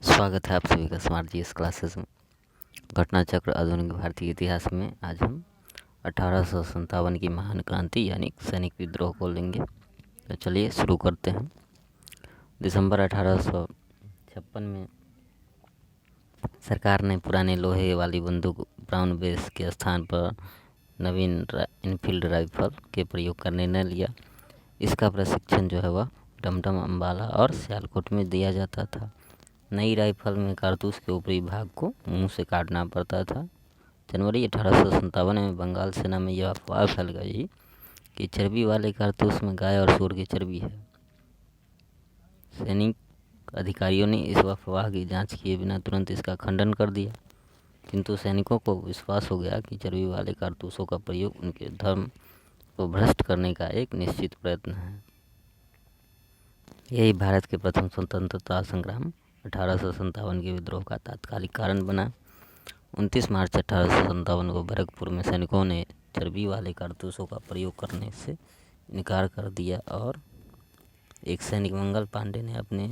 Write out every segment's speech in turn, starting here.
स्वागत है आप सभी का स्मार्ट जीएस क्लासेस में। घटना चक्र आधुनिक भारतीय इतिहास में आज हम 1857 की महान क्रांति यानी सैनिक विद्रोह को लेंगे। तो चलिए शुरू करते हैं। दिसंबर 1856 में सरकार ने पुराने लोहे वाली बंदूक ब्राउन बेस के स्थान पर नवीन इनफील्ड राइफल के प्रयोग का निर्णय लिया। इसका प्रशिक्षण जो है वह डमडम, अम्बाला और सियालकोट में दिया जाता था। नई राइफल में कारतूस के ऊपरी भाग को मुंह से काटना पड़ता था। जनवरी 1857 में बंगाल सेना में यह अफवाह फैल गई कि चर्बी वाले कारतूस में गाय और सूअर की चर्बी है। सैनिक अधिकारियों ने इस अफवाह की जांच किए बिना तुरंत इसका खंडन कर दिया, किंतु सैनिकों को विश्वास हो गया कि चर्बी वाले कारतूसों का प्रयोग उनके धर्म को भ्रष्ट करने का एक निश्चित प्रयत्न है। यही भारत के प्रथम स्वतंत्रता संग्राम 1857 के विद्रोह का तात्कालिक कारण बना। 29 मार्च 1857 को बैरकपुर में सैनिकों ने चर्बी वाले कारतूसों का प्रयोग करने से इनकार कर दिया और एक सैनिक मंगल पांडे ने अपने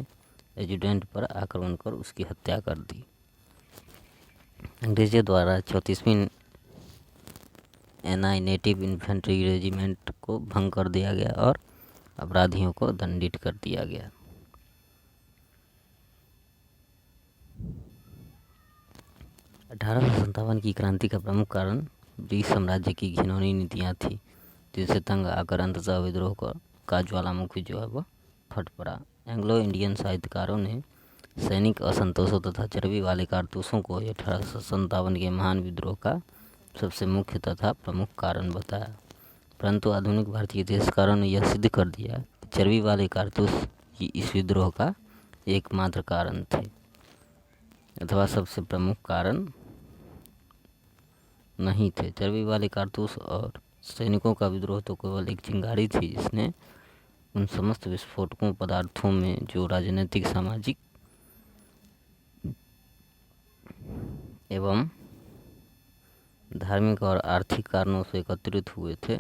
एजुटेंट पर आक्रमण कर उसकी हत्या कर दी। अंग्रेजों द्वारा 34वीं एनआई नेटिव इन्फेंट्री रेजिमेंट को भंग कर दिया गया और अपराधियों को दंडित कर दिया गया। 1857 की क्रांति का प्रमुख कारण ब्रिटिश साम्राज्य की घिनौनी नीतियाँ थी, जिससे तंग आकर अंततः विद्रोह का ज्वालामुखी जो है वह फट पड़ा। एंग्लो इंडियन साहित्यकारों ने सैनिक असंतोषों तथा चर्बी वाले कारतूसों को 1857 के महान विद्रोह का सबसे मुख्य तथा प्रमुख कारण बताया, परंतु आधुनिक भारतीय इतिहासकारों ने यह सिद्ध कर दिया कि चर्बी वाले कारतूस ही इस विद्रोह का एकमात्र कारण थे अथवा सबसे प्रमुख कारण नहीं थे। चर्बी वाले कारतूस और सैनिकों का विद्रोह तो केवल एक चिंगारी थी, जिसने उन समस्त विस्फोटकों पदार्थों में जो राजनीतिक, सामाजिक एवं धार्मिक और आर्थिक कारणों से एकत्रित हुए थे,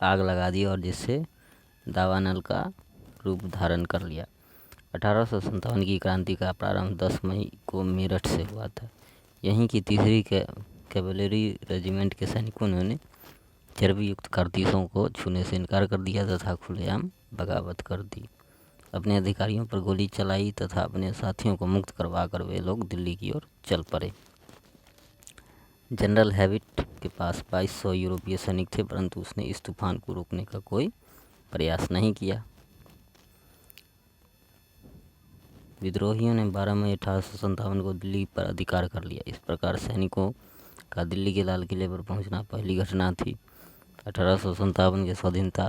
आग लगा दी और जिससे दावानल का रूप धारण कर लिया। 1857 की क्रांति का प्रारंभ 10 मई को मेरठ से हुआ था। यहीं की तीसरी कैवलरी रेजिमेंट के सैनिकों ने चर्बी युक्त कारतूसों को छूने से इनकार कर दिया तथा खुलेआम बगावत कर दी। अपने अधिकारियों पर गोली चलाई तथा अपने साथियों को मुक्त करवाकर वे लोग दिल्ली की ओर चल पड़े। जनरल हैविट के पास 2200 यूरोपीय सैनिक थे, परंतु उसने इस तूफान को रोकने का कोई प्रयास नहीं किया। विद्रोहियों ने 12 मई 1857 को दिल्ली पर अधिकार कर लिया। इस प्रकार सैनिकों का दिल्ली के लाल किले पर पहुंचना पहली घटना थी। 1857 के स्वाधीनता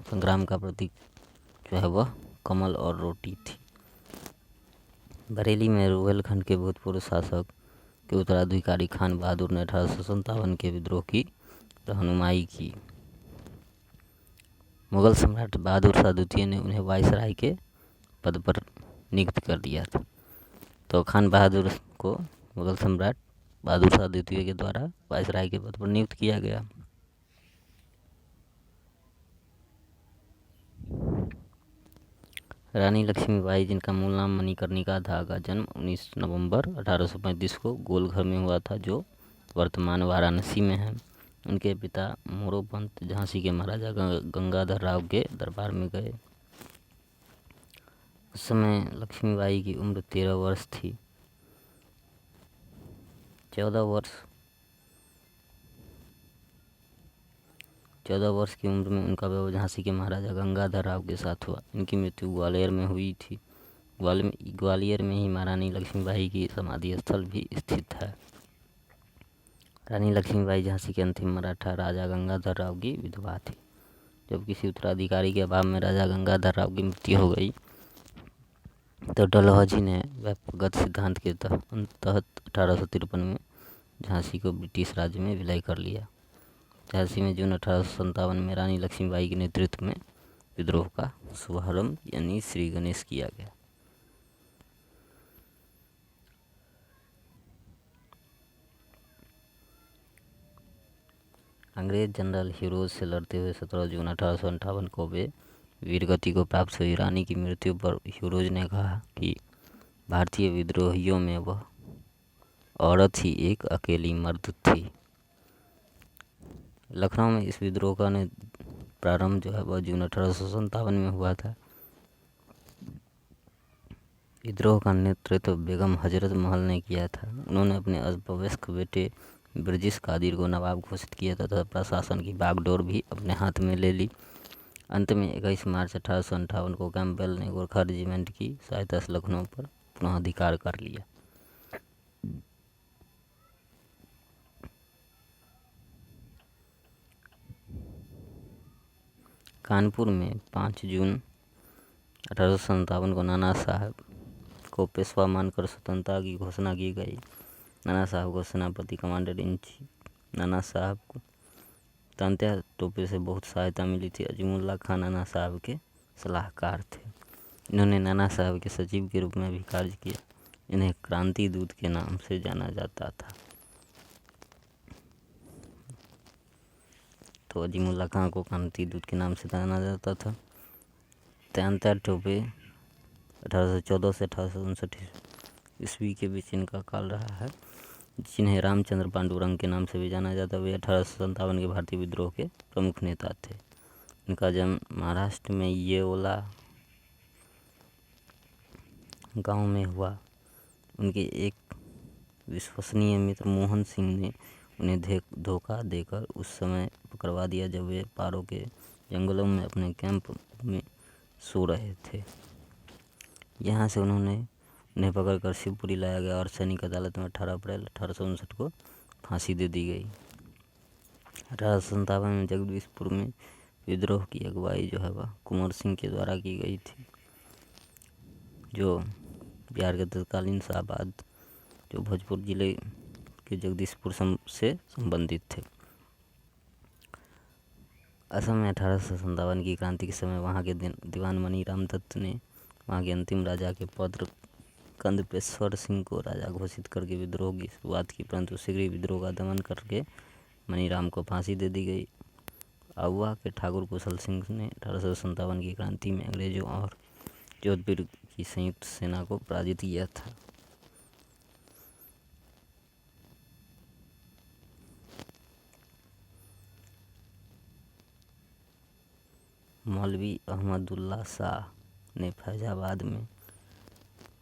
संग्राम का प्रतीक जो है वह कमल और रोटी थी। बरेली में रुहेलखंड के भूतपूर्व शासक के उत्तराधिकारी खान बहादुर ने 1857 के विद्रोह की रहनुमाई की। मुगल सम्राट बहादुर शाह द्वितीय ने उन्हें वायसराय के पद पर नियुक्त कर दिया था। तो खान बहादुर को मुगल सम्राट बहादुर शाह द्वितीय के द्वारा वायसराय के पद पर नियुक्त किया गया। रानी लक्ष्मीबाई, जिनका मूल नाम मणिकर्णिका था, का जन्म 19 नवंबर 1835 को गोलघर में हुआ था, जो वर्तमान वाराणसी में है। उनके पिता मोरोपंत झांसी के महाराजा गंगाधर राव के दरबार में गए। उस समय लक्ष्मीबाई की उम्र 13 वर्ष थी। 14 वर्ष की उम्र में उनका विवाह झांसी के महाराजा गंगाधर राव के साथ हुआ। इनकी मृत्यु ग्वालियर में हुई थी। ग्वालियर में ही महारानी लक्ष्मीबाई की समाधि स्थल भी स्थित है। रानी लक्ष्मीबाई झांसी के अंतिम मराठा राजा गंगाधर राव की विधवा थी। जब किसी उत्तराधिकारी के अभाव में राजा गंगाधर राव की मृत्यु हो गई तो डलहौजी ने व्यक्तिगत सिद्धांत के तहत 1853 में झांसी को ब्रिटिश राज्य में विलय कर लिया। झांसी में जून 1857 में रानी लक्ष्मीबाई के नेतृत्व में विद्रोह का शुभारंभ यानी श्री गणेश किया गया। अंग्रेज जनरल हीरोज से लड़ते हुए 17 जून 1858 को वे वीरगति को प्राप्त हुई रानी की मृत्यु पर ह्यूरोज ने कहा कि भारतीय विद्रोहियों में वह औरत ही एक अकेली मर्द थी। लखनऊ में इस विद्रोह का प्रारंभ जो है वह जून 1857 में हुआ था। विद्रोह का नेतृत्व बेगम हजरत महल ने किया था। उन्होंने अपने अल्पवयस्क बेटे ब्रिजिश कादिर को नवाब घोषित किया तथा प्रशासन की बागडोर भी अपने हाथ में ले ली। अंत में 21 मार्च 1858 को कैंपबेल ने गोरखा रेजिमेंट की सहायता से लखनऊ पर पुनः अधिकार कर लिया। कानपुर में 5 जून 1857 को नाना साहब को पेशवा मानकर स्वतंत्रता की घोषणा की गई। नाना साहब को सेनापति कमांडर इन चीफ नाना साहब को तांत्या टोपे से बहुत सहायता मिली थी। अजीमुल्ला खान नाना साहब के सलाहकार थे। इन्होंने नाना साहब के सचिव के रूप में भी कार्य किया। इन्हें क्रांति दूत के नाम से जाना जाता था। तो अजीमुल्ला खान को क्रांति दूत के नाम से जाना जाता था। तांत्या टोपे 1814 से 1859 ईस्वी के बीच इनका काल रहा है, जिन्हें रामचंद्र पांडुरंग के नाम से भी जाना जाता है। वे 1857 के भारतीय विद्रोह के प्रमुख नेता थे। इनका जन्म महाराष्ट्र में येओला गांव में हुआ। उनके एक विश्वसनीय मित्र मोहन सिंह ने उन्हें धोखा देकर उस समय पकड़वा दिया जब वे पारो के जंगलों में अपने कैंप में सो रहे थे। यहाँ से उन्हें पकड़कर शिवपुरी लाया गया और सैनिक अदालत में 18 अप्रैल 1859 को फांसी दे दी गई। 1857 में जगदीशपुर में विद्रोह की अगुवाई जो है वह कुंवर सिंह के द्वारा की गई थी, जो बिहार के तत्कालीन शाहबाद जो भोजपुर जिले के जगदीशपुर से संबंधित थे। असम में 1857 की क्रांति के समय वहाँ के दीवान मनी राम दत्त ने वहाँ के अंतिम राजा के पौत्र कंदपेश्वर सिंह को राजा घोषित करके विद्रोह की शुरुआत की, परंतु शीघ्र ही विद्रोह का दमन करके मनीराम को फांसी दे दी गई। आउवा के ठाकुर कुशल सिंह ने 1857 की क्रांति में अंग्रेजों और जोधपुर की संयुक्त सेना को पराजित किया था। मौलवी अहमदुल्ला शाह ने फैजाबाद में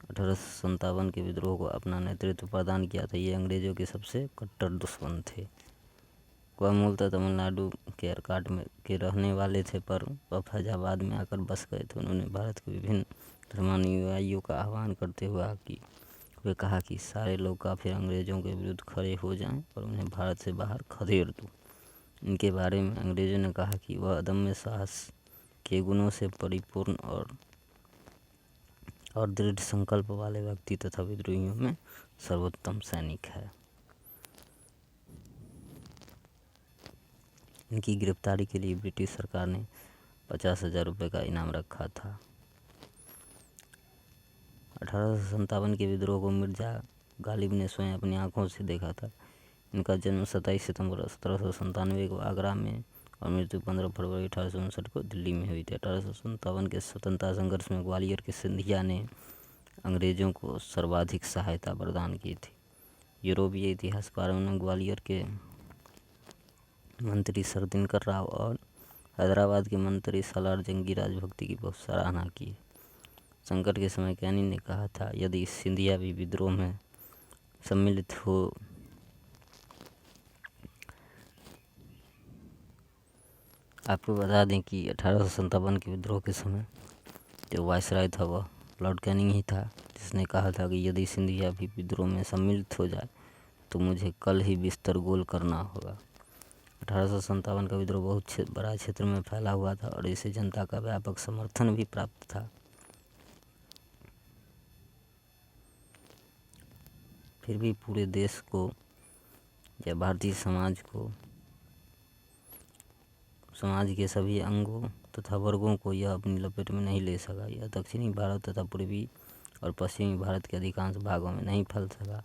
1857 के विद्रोह को अपना नेतृत्व प्रदान किया था। ये अंग्रेजों के सबसे कट्टर दुश्मन थे। वह मूलतः तमिलनाडु के अरकाट में के रहने वाले थे, पर वह फैजाबाद में आकर बस गए थे। उन्होंने भारत के विभिन्न धर्मानुयायियों का आह्वान करते हुए कहा कि सारे लोग काफिर अंग्रेजों के विरुद्ध खड़े हो जाएं और उन्हें भारत से बाहर खदेड़ दो। इनके बारे में अंग्रेजों ने कहा कि वह अदम्य साहस के गुणों से परिपूर्ण और दृढ़ संकल्प वाले व्यक्ति तथा विद्रोहियों में सर्वोत्तम सैनिक है। इनकी गिरफ्तारी के लिए ब्रिटिश सरकार ने 50,000 रुपये का इनाम रखा था। 1857 के विद्रोह को मिर्जा गालिब ने स्वयं अपनी आंखों से देखा था। इनका जन्म 27 सितंबर 1797 को आगरा में और मृत्यु 15 फरवरी 1859 को दिल्ली में हुई थी। 1857 के स्वतंत्रता संघर्ष में ग्वालियर के सिंधिया ने अंग्रेजों को सर्वाधिक सहायता प्रदान की थी। यूरोपीय इतिहासकारों ने ग्वालियर के मंत्री सरदिनकर राव और हैदराबाद के मंत्री सालार जंग की राजभक्ति की बहुत सराहना की। संकट के समय कैनी ने कहा था, यदि सिंधिया भी विद्रोह में सम्मिलित हो आपको बता दें कि 1857 के विद्रोह के समय जो वायसराय था वह लॉर्ड कैनिंग ही था, जिसने कहा था कि यदि सिंधिया भी विद्रोह में सम्मिलित हो जाए तो मुझे कल ही बिस्तर गोल करना होगा। 1857 का विद्रोह बहुत बड़ा क्षेत्र में फैला हुआ था और इसे जनता का व्यापक समर्थन भी प्राप्त था। फिर भी पूरे देश को या भारतीय समाज के सभी अंगों तथा वर्गों को यह अपनी लपेट में नहीं ले सका। यह दक्षिणी भारत तथा पूर्वी और पश्चिमी भारत के अधिकांश भागों में नहीं फैल सका।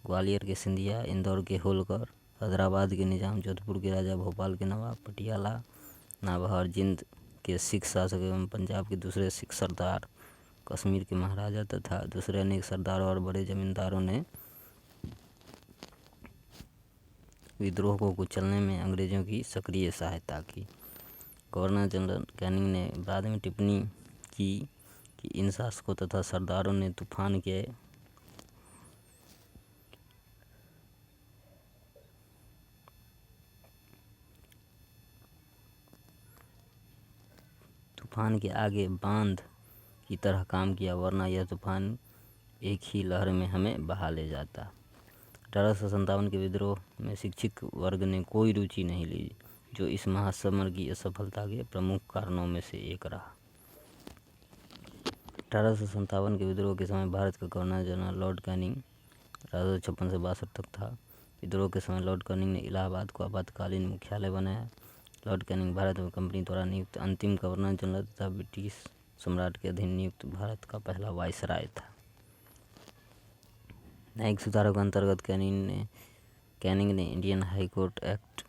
ग्वालियर के सिंधिया, इंदौर के होलकर, हैदराबाद के निजाम, जोधपुर के राजा, भोपाल के नवाब, पटियाला, नाभा और जिंद के सिख शासक एवं पंजाब के दूसरे सिख सरदार, कश्मीर के महाराजा तथा दूसरे अनेक सरदारों और बड़े जमींदारों ने विद्रोह को कुचलने में अंग्रेजों की सक्रिय सहायता की। गवर्नर जनरल कैनिंग ने बाद में टिप्पणी की कि इन शासकों तथा सरदारों ने तूफान के आगे बांध की तरह काम किया, वरना यह तूफान एक ही लहर में हमें बहा ले जाता। 1857 के विद्रोह में शिक्षित वर्ग ने कोई रुचि नहीं ली, जो इस महासमर की असफलता के प्रमुख कारणों में से एक रहा। 1857 के विद्रोह के समय भारत का गवर्नर जनरल लॉर्ड कैनिंग 1856 से 62 तक था। विद्रोह के समय लॉर्ड कैनिंग ने इलाहाबाद को आपातकालीन मुख्यालय बनाया। लॉर्ड कैनिंग भारत में कंपनी द्वारा नियुक्त अंतिम गवर्नर जनरल तथा ब्रिटिश सम्राट के अधीन नियुक्त भारत का पहला वायसराय था। न्यायिक सुधारों के अंतर्गत कैनिंग ने इंडियन हाई कोर्ट एक्ट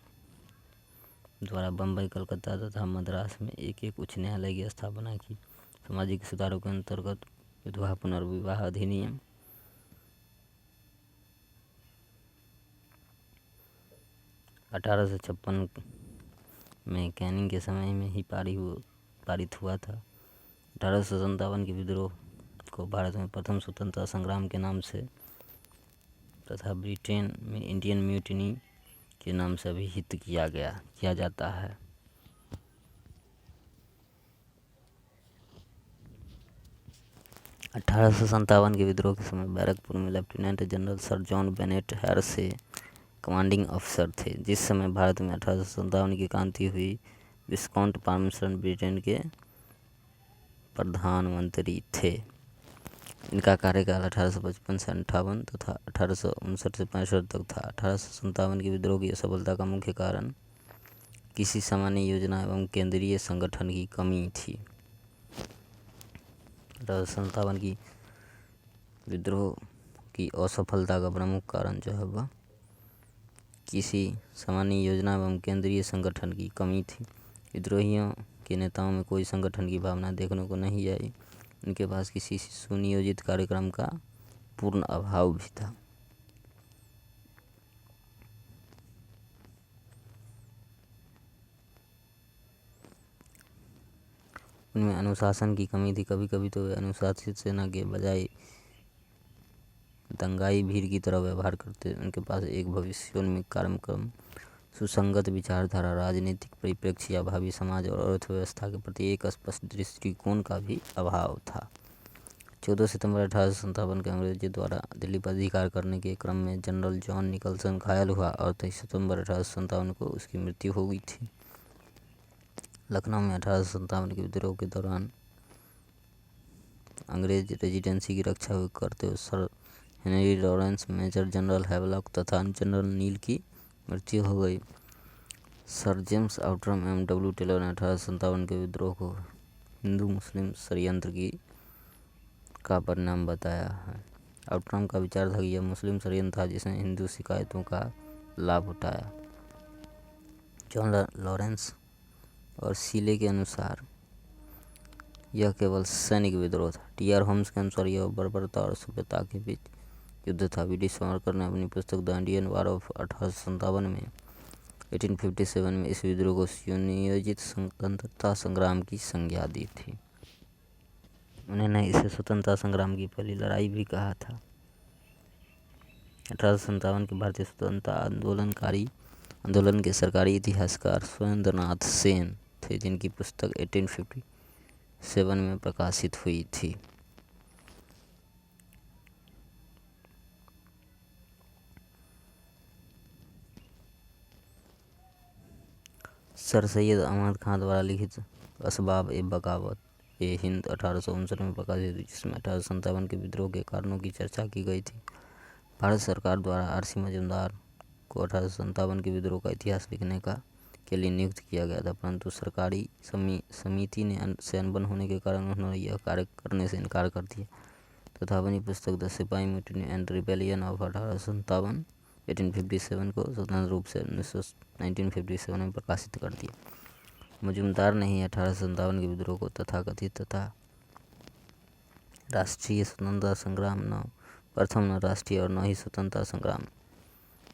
द्वारा बम्बई, कलकत्ता तथा मद्रास में एक उच्च न्यायालय की स्थापना की। सामाजिक सुधारों के अंतर्गत विधवा पुनर्विवाह अधिनियम, 1856 में कैनिंग के समय में ही पारित हुआ था। 1857 के विद्रोह को भारत में प्रथम स्वतंत्रता संग्राम के नाम से तथा ब्रिटेन में इंडियन म्यूटिनी के नाम से अभिहित किया जाता है। 1857 के विद्रोह के समय बैरकपुर में lieutenant general sir John Bennett Hearsey commanding अफसर थे। जिस समय भारत में 1857 की क्रांति हुई, विस्काउंट पाल्मर्स्टन ब्रिटेन के प्रधानमंत्री थे। इनका कार्यकाल 1855 से 58 तथा 1859 से 65 तक था। 1857 के विद्रोह की असफलता का मुख्य कारण किसी सामान्य योजना एवं केंद्रीय संगठन की कमी थी। 1857 की विद्रोह की असफलता का प्रमुख कारण जो है वह किसी सामान्य योजना एवं केंद्रीय संगठन की कमी थी। विद्रोहियों के नेताओं में कोई संगठन की भावना देखने को नहीं आई। उनके पास किसी सुनियोजित कार्यक्रम का पूर्ण अभाव भी था। उनमें अनुशासन की कमी थी। कभी कभी तो वे अनुशासित सेना के बजाय दंगाई भीड़ की तरह व्यवहार करते। उनके पास एक भविष्योन्मुख कार्यक्रम, सुसंगत विचारधारा, राजनीतिक परिप्रेक्ष्य या भावी समाज और अर्थव्यवस्था के प्रति एक स्पष्ट दृष्टिकोण का भी अभाव था। 14 सितंबर 1857 के अंग्रेजों द्वारा दिल्ली पर अधिकार करने के क्रम में जनरल जॉन निकलसन घायल हुआ और 23 सितंबर 1857 को उसकी मृत्यु हो गई थी। लखनऊ में 1857 के विद्रोह के दौरान अंग्रेज रेजिडेंसी की रक्षा करते हुए sir Henry Lawrence, major general Havelock तथा जनरल नील की मृत्यु हो गई। सर जेम्स आउट्रम एवं डब्ल्यू टेलर ने 1857 के विद्रोह को हिंदू मुस्लिम षड्यंत्र का परिणाम बताया है। आउट्रम का विचार था कि यह मुस्लिम षड्यंत्र था जिसने हिंदू शिकायतों का लाभ उठाया। जॉन लॉरेंस और सीले के अनुसार यह केवल सैनिक विद्रोह था। टी.आर. होम्स के अनुसार यह बर्बरता और सभ्यता के बीच युद्ध था। वी.डी. सावरकर ने अपनी पुस्तक द इंडियन वॉर ऑफ 1857 में 1857 में इस विद्रोह को सुनियोजित स्वतंत्रता संग्राम की संज्ञा दी थी। उन्होंने इसे स्वतंत्रता संग्राम की पहली लड़ाई भी कहा था। 1857 के भारतीय स्वतंत्रता आंदोलन के सरकारी इतिहासकार सुरेंद्रनाथ सेन थे, जिनकी पुस्तक 1857 में प्रकाशित हुई थी। सर सैयद अहमद खान द्वारा लिखित असबाब ए बगावत ए हिंद 1859 में प्रकाशित हुई, जिसमें 1857 के विद्रोह के कारणों की चर्चा की गई थी। भारत सरकार द्वारा R.C. मजूमदार को 1857 के विद्रोह का इतिहास लिखने के लिए नियुक्त किया गया था, परंतु सरकारी समिति से अनबन होने के कारण उन्होंने यह कार्य करने से इनकार कर दिया तथा अपनी पुस्तक द सिपाही म्यूटिनी एंड रिबेलियन ऑफ 1857 को स्वतंत्र रूप से 1957 में प्रकाशित कर दिया। मजूमदार ने ही 1857 के विद्रोह को तथाकथित तथा राष्ट्रीय स्वतंत्रता संग्राम न प्रथम न राष्ट्रीय और न ही स्वतंत्रता संग्राम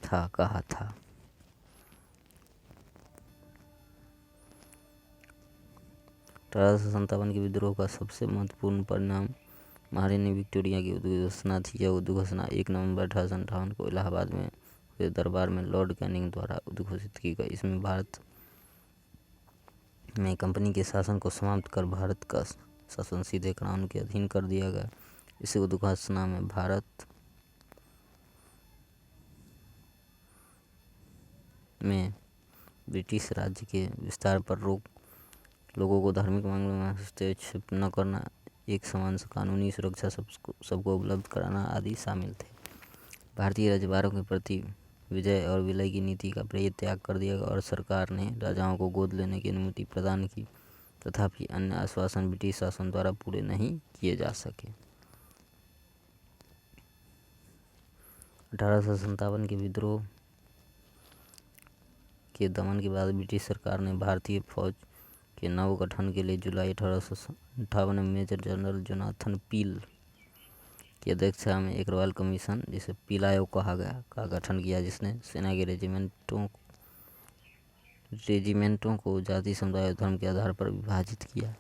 था कहा था। 1857 के विद्रोह का सबसे महत्वपूर्ण परिणाम महारानी विक्टोरिया की उद्घोषणा थी। यह उद्घोषणा 1 नवंबर 1858 को इलाहाबाद में हुए दरबार में लॉर्ड कैनिंग द्वारा उद्घोषित की गई। इसमें भारत में कंपनी के शासन को समाप्त कर भारत का शासन सीधे क्राउन के अधीन कर दिया गया। इस उद्घोषणा में भारत में ब्रिटिश राज्य के विस्तार पर रोक, लोगों को धार्मिक मामलों में हस्तक्षेप न करना, एक समान कानूनी सुरक्षा सबको उपलब्ध कराना आदि शामिल थे। भारतीय रजवाड़ों के प्रति विजय और विलय की नीति का परित्याग कर दिया गया और सरकार ने राजाओं को गोद लेने की अनुमति प्रदान की। तथापि अन्य आश्वासन ब्रिटिश शासन द्वारा पूरे नहीं किए जा सके। 1857 के विद्रोह के दमन के बाद ब्रिटिश सरकार ने भारतीय फौज के नव गठन के लिए जुलाई 1858 में मेजर जनरल जोनाथन पील की अध्यक्षता में एक रॉयल कमीशन, जिसे पील आयोग कहा गया, का गठन किया, जिसने सेना के रेजिमेंटों को जाति, समुदाय और धर्म के आधार पर विभाजित किया।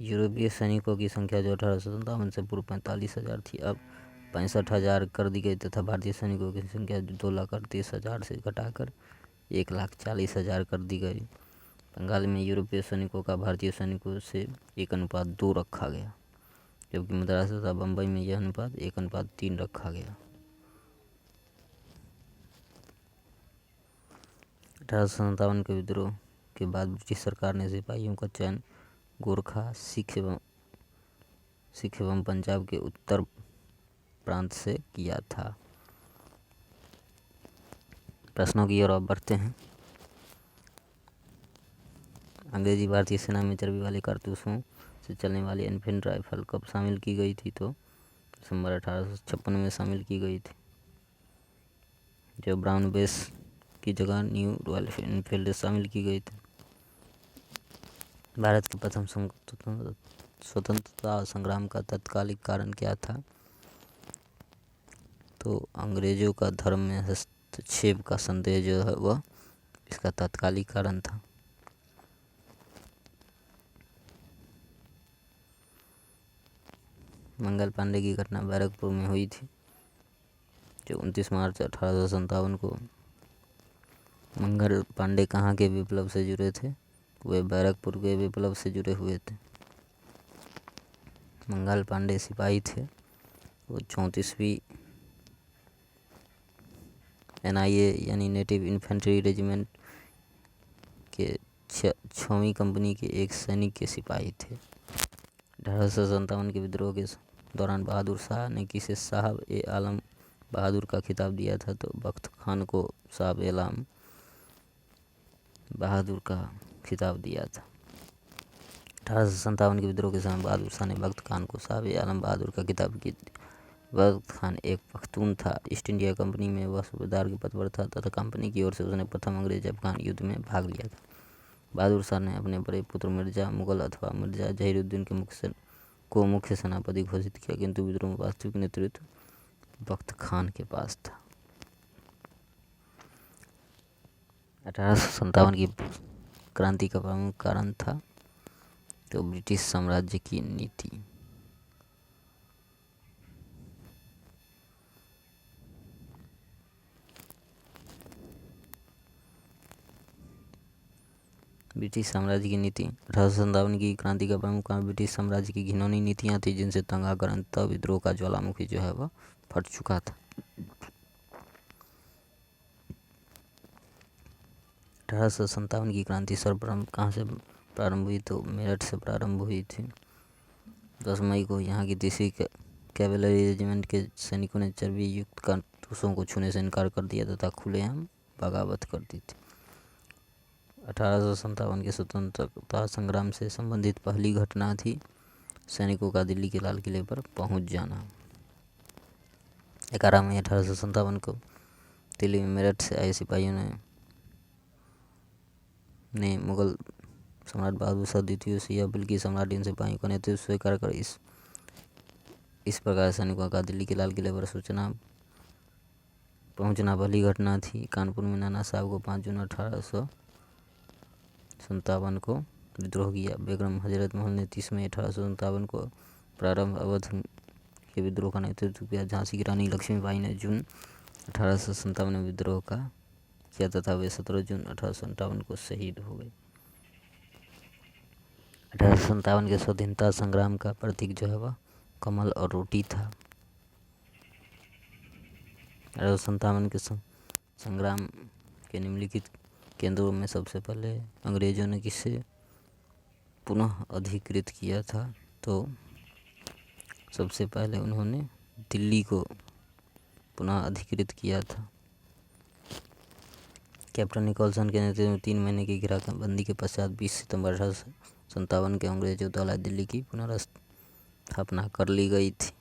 यूरोपीय सैनिकों की संख्या जो 1857 से पूर्व 45,000 थी, अब 65,000 कर दी गई तथा भारतीय सैनिकों की संख्या 2,38,000 से घटाकर 1,40,000 कर दी गई। बंगाल में यूरोपीय सैनिकों का भारतीय सैनिकों से 1:2 रखा गया, जबकि मद्रास तथा बम्बई में यह अनुपात 1:3 रखा गया। 1857 के विद्रोह के बाद ब्रिटिश सरकार ने सिपाहियों का चयन गोरखा, सिख एवं पंजाब के उत्तर प्रांत से किया था। प्रश्नों की ओर अब बढ़ते हैं। अंग्रेजी भारतीय सेना में चर्बी वाले कारतूसों से चलने वाली एनफील्ड राइफल कब शामिल की गई थी? तो दिसंबर 1856 में शामिल की गई थी, जो ब्राउन बेस की जगह न्यू रॉयल एनफील्ड शामिल की गई थी। भारत के प्रथम स्वतंत्रता संग्राम का तत्कालिक कारण क्या था? तो अंग्रेजों का धर्म में हस्तक्षेप का संदेह जो है वह इसका तत्कालिक कारण था। मंगल पांडे की घटना बैरकपुर में हुई थी, जो 29 मार्च 1857 को। मंगल पांडे कहाँ के विप्लव से जुड़े थे? वे बैरकपुर के विप्लव से जुड़े हुए थे। मंगल पांडे सिपाही थे। वो 34वीं NIA यानी नेटिव इन्फेंट्री रेजिमेंट के 6वीं कंपनी के एक सैनिक के सिपाही थे। 1857 के विद्रोह के दौरान बहादुर शाह ने किसे साहब ए आलम बहादुर का खिताब दिया था? तो बख्त खान को साहब ए आलम बहादुर का खिताब दिया था। 1857 के विद्रोह के समय बहादुर शाह ने बख्त खान को साहब ए आलम बहादुर का खिताब की। बख्त खान एक पख्तून था। ईस्ट इंडिया कंपनी में वह सूबेदार के पद पर था तथा कंपनी की ओर से उसने प्रथम अंग्रेज अफगान युद्ध में भाग लिया था। बहादुर शाह ने अपने बड़े पुत्र मिर्जा मुगल अथवा मिर्जा जहीरुद्दीन को मुख्य सेनापति घोषित किया, किंतु विद्रोह में वास्तविक नेतृत्व बख्त खान के पास था। 1857 की क्रांति का प्रमुख कारण था तो ब्रिटिश साम्राज्य की नीति। ब्रिटिश साम्राज्य की नीति। 1857 की क्रांति का प्रमुख कारण ब्रिटिश साम्राज्य की घिनौनी नीतियां थी, जिनसे तंग आकर अंततः विद्रोह का ज्वालामुखी जो है वह फट चुका था। 1857 की क्रांति सर्वप्रथम कहाँ से प्रारंभ हुई? तो मेरठ से प्रारंभ हुई थी। 10 मई को यहाँ की 3वीं कैवेलरी रेजिमेंट के सैनिकों ने चर्बी युक्त कारतूसों को छूने से इनकार कर दिया तथा खुलेआम बगावत कर दी थी। 1857 के स्वतंत्रता संग्राम से संबंधित पहली घटना थी सैनिकों का दिल्ली के लाल किले पर पहुंच जाना। 11 मई 1857 को दिल्ली में मेरठ से आए सिपाहियों ने मुगल सम्राट बहादुर शाह द्वितीय से यह बिल की सम्राट इन सिपाहियों का नेतृत्व स्वीकार कर इस प्रकार सैनिकों का दिल्ली के लाल किले पर सूचना पहुंचना पहली घटना थी। कानपुर में नाना साहब को 5 जून 1857 को विद्रोह किया। बेगम हजरत महल ने 30 मई 1857 को प्रारंभ अवध के विद्रोह का नेतृत्व किया। झांसी की रानी लक्ष्मीबाई ने जून 1857 में विद्रोह का किया तथा वे 17 जून 1857 को शहीद हो गए। 1857 के स्वाधीनता संग्राम का प्रतीक जो है वह कमल और रोटी था। 1857 के संग्राम के निम्नलिखित केंद्रों में सबसे पहले अंग्रेजों ने किसे पुनः अधिकृत किया था, तो सबसे पहले उन्होंने दिल्ली को पुनः अधिकृत किया था। कैप्टन निकोलसन के नेतृत्व में 3 महीने की घेराबंदी के पश्चात 20 सितंबर 1857 के अंग्रेजों द्वारा दिल्ली की पुनर्स्थापना कर ली गई थी।